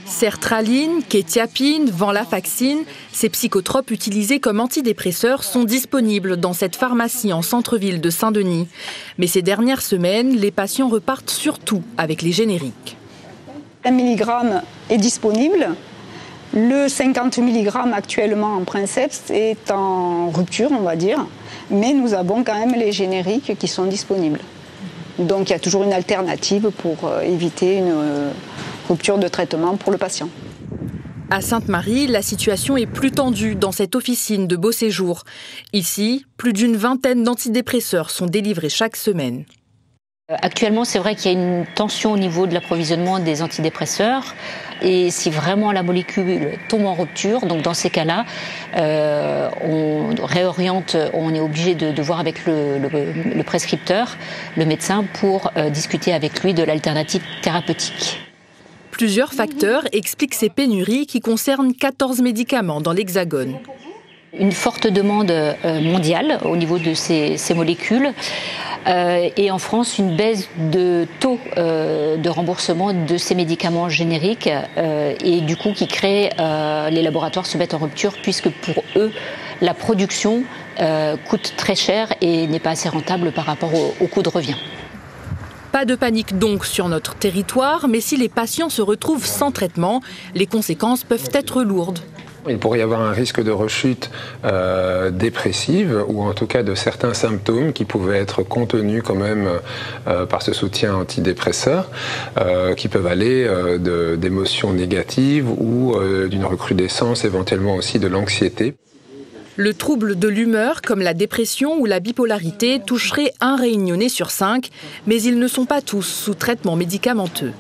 Sertraline, quétiapine, venlafaxine, ces psychotropes utilisés comme antidépresseurs sont disponibles dans cette pharmacie en centre-ville de Saint-Denis. Mais ces dernières semaines, les patients repartent surtout avec les génériques. 1 mg est disponible. Le 50 mg actuellement en Princeps est en rupture, on va dire. Mais nous avons quand même les génériques qui sont disponibles. Donc il y a toujours une alternative pour éviter une rupture de traitement pour le patient. À Sainte-Marie, la situation est plus tendue dans cette officine de Beauséjour. Ici, plus d'une vingtaine d'antidépresseurs sont délivrés chaque semaine. Actuellement, c'est vrai qu'il y a une tension au niveau de l'approvisionnement des antidépresseurs. Et si vraiment la molécule tombe en rupture, donc dans ces cas-là, on réoriente, on est obligé de voir avec le prescripteur, le médecin, pour discuter avec lui de l'alternative thérapeutique. Plusieurs facteurs expliquent ces pénuries qui concernent 14 médicaments dans l'Hexagone. Une forte demande mondiale au niveau de ces molécules. Et en France, une baisse de taux de remboursement de ces médicaments génériques et du coup qui crée, les laboratoires se mettent en rupture puisque pour eux, la production coûte très cher et n'est pas assez rentable par rapport au coût de revient. Pas de panique donc sur notre territoire, mais si les patients se retrouvent sans traitement, les conséquences peuvent être lourdes. Il pourrait y avoir un risque de rechute dépressive ou en tout cas de certains symptômes qui pouvaient être contenus quand même par ce soutien antidépresseur qui peuvent aller d'émotions négatives ou d'une recrudescence éventuellement aussi de l'anxiété. Le trouble de l'humeur, comme la dépression ou la bipolarité, toucherait un réunionnais sur 5, mais ils ne sont pas tous sous traitement médicamenteux.